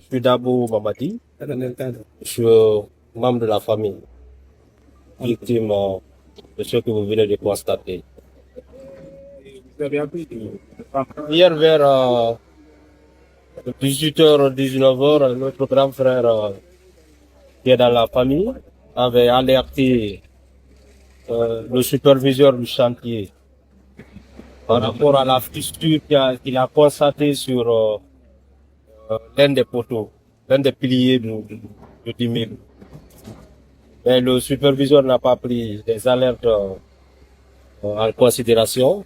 Je suis Dabo Mamadi. Je suis membre de la famille, victime de ce que vous venez de constater. Hier vers 18h, 19h, notre grand frère qui est dans la famille avait alerté le superviseur du chantier par rapport à la fissure qu'il a constatée sur l'un des poteaux, l'un des piliers de l'immeuble. Mais le superviseur n'a pas pris les alertes en considération.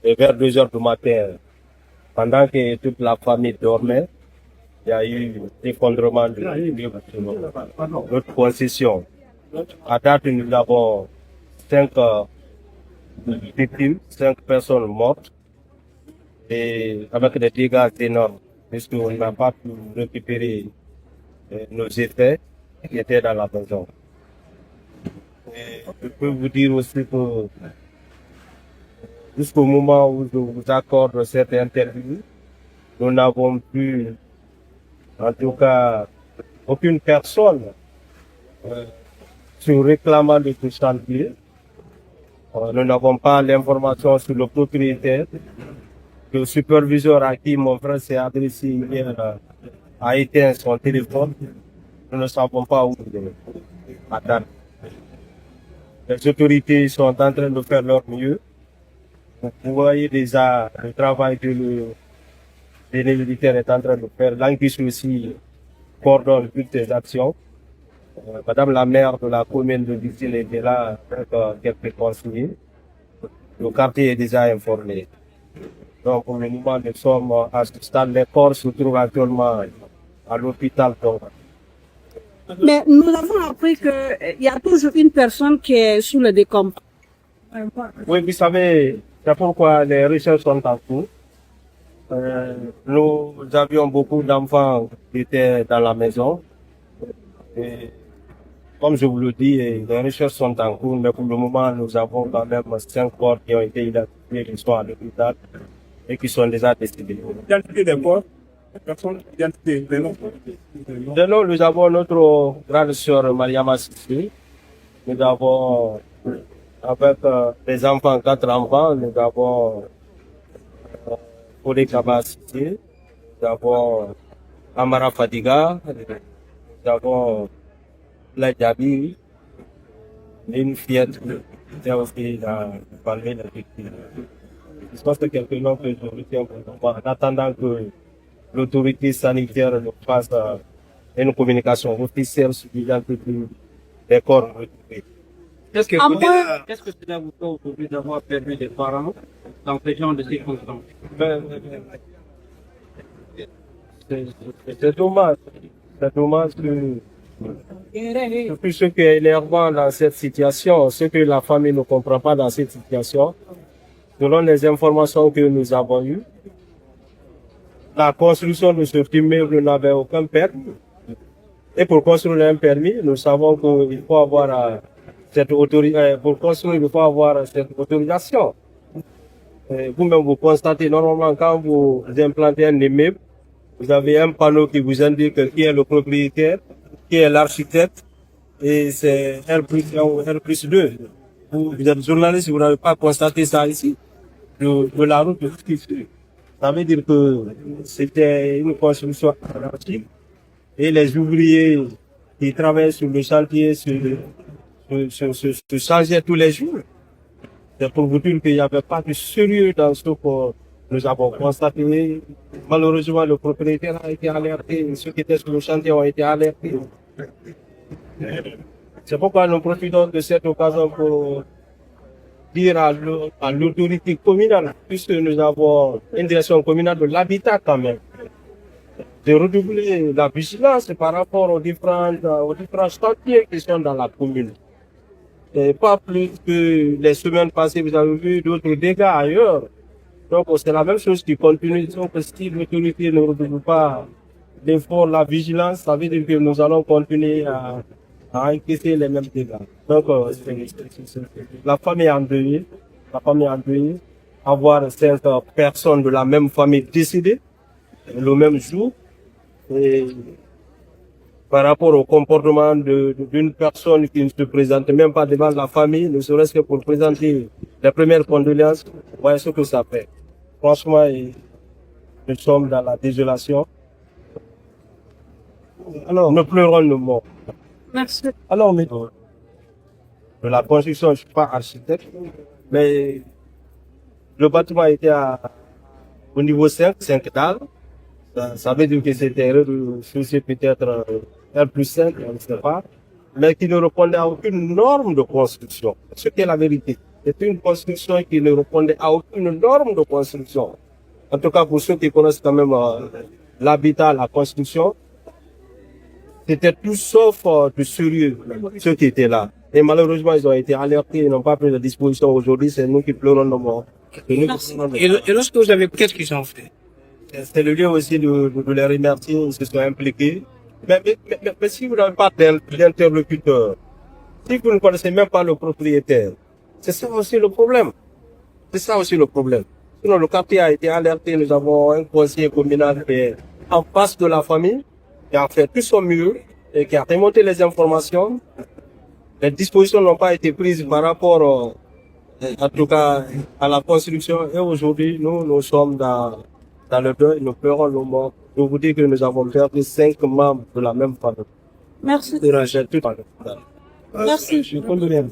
Et vers 2 heures du matin, pendant que toute la famille dormait, il y a eu l'effondrement de notre possession. À date, nous avons 5 victimes, 5 personnes mortes, et avec des dégâts énormes, puisqu'on n'a pas pu récupérer nos effets qui étaient dans la maison. Et je peux vous dire aussi que jusqu'au moment où je vous accorde cette interview, nous n'avons plus, en tout cas, aucune personne sur réclamant de ce chantier. Nous n'avons pas l'information sur le propriétaire. Le superviseur à qui mon frère s'est adressé hier a éteint son téléphone. Nous ne savons pas où il est. Attends. Les autorités sont en train de faire leur mieux. Vous voyez déjà le travail que les militaires est en train de faire. L'Anguisse aussi coordonne toutes ces actions. Madame la maire de la commune de Vicine était là avec quelques conseillers. Le quartier est déjà informé. Donc pour le moment, nous sommes à ce stade. Les corps se trouvent actuellement à l'hôpital. Mais nous avons appris qu'il y a toujours une personne qui est sous le décompte. Oui, vous savez, c'est pourquoi les recherches sont en cours. Nous avions beaucoup d'enfants qui étaient dans la maison. Et comme je vous le dis, les recherches sont en cours, mais pour le moment, nous avons quand même 5 corps qui ont été identifiés, qui sont à l'hôpital et qui sont déjà décédés. Identifier des corps, personnes identifiées, les noms. De nous, nous avons notre grande sœur Mariama Sissi. Nous avons, avec des enfants, 4 enfants, nous avons Odé Kaba Sissi, nous avons Amara Fadiga, nous avons la Djabi, une fillette qui est aussi parmi les victimes. Je pense que quelques noms que je retiens pour le moment, en attendant que l'autorité sanitaire nous fasse une communication officielle sur l'identité des corps retrouvés. Qu'est-ce que cela vous fait aujourd'hui d'avoir perdu des parents dans ce genre de circonstances? C'est dommage. C'est dommage que tout ce qui est énervant dans cette situation, ce que la famille ne comprend pas dans cette situation, selon les informations que nous avons eues, la construction de ce immeuble n'avait aucun permis. Et pour construire un permis, nous savons qu'il faut avoir cette autorisation. Pour construire, il faut avoir cette autorisation. Vous-même, vous constatez normalement quand vous implantez un immeuble, vous avez un panneau qui vous indique qui est le propriétaire, qui est l'architecte, et c'est R+1 ou R+2. Vous êtes journaliste, vous n'avez pas constaté ça ici, de la route de ici. Ça veut dire que c'était une construction anarchique et les ouvriers qui travaillent sur le chantier se changeaient tous les jours. C'est pour vous dire qu'il n'y avait pas de sérieux dans ce que nous avons constaté. Malheureusement, le propriétaire a été alerté, ceux qui étaient sur le chantier ont été alertés. C'est pourquoi nous profitons de cette occasion pour dire à l'autorité communale, puisque nous avons une direction communale de l'habitat quand même, de redoubler la vigilance par rapport aux différents chantiers qui sont dans la commune. Et pas plus que les semaines passées, vous avez vu d'autres dégâts ailleurs. Donc c'est la même chose qui continue. Donc si l'autorité ne redouble pas l'effort, la vigilance, ça veut dire que nous allons continuer à encaisser les mêmes dégâts. Donc la famille est endeuillée. La famille est endeuillée. Avoir 5 personnes de la même famille décédées le même jour, Et par rapport au comportement d'une personne qui ne se présente même pas devant la famille, ne serait-ce que pour présenter les premières condoléances, voyez ce que ça fait. Franchement, nous sommes dans la désolation. Alors, nous pleurons nos morts. Merci. Alors, mais de la construction, je ne suis pas architecte, mais le bâtiment était au niveau 5 dalles. Ça veut dire que c'était peut-être R+5, on ne sait pas, mais qui ne répondait à aucune norme de construction. Ce qui est la vérité. C'est une construction qui ne répondait à aucune norme de construction. En tout cas, pour ceux qui connaissent quand même l'habitat, la construction, c'était tout sauf de sérieux, ceux qui étaient là. Et malheureusement, ils ont été alertés, ils n'ont pas pris de disposition aujourd'hui, c'est nous qui pleurons nos morts. Et lorsque vous avez, qu'est-ce qu'ils ont fait? C'est le lieu aussi de les remercier, ils se sont impliqués. Mais si vous n'avez pas d'interlocuteur, si vous ne connaissez même pas le propriétaire, c'est ça aussi le problème. C'est ça aussi le problème. Sinon, le quartier a été alerté, nous avons un conseiller communal qui est en face de la famille, qui a fait tout son mieux et qui a remonté les informations. Les dispositions n'ont pas été prises par rapport, en tout cas, à la construction. Et aujourd'hui, nous sommes dans le deuil, nous pleurons nos morts. Je vous dis que nous avons perdu 5 membres de la même famille. Merci. Merci. Merci. Je condamne.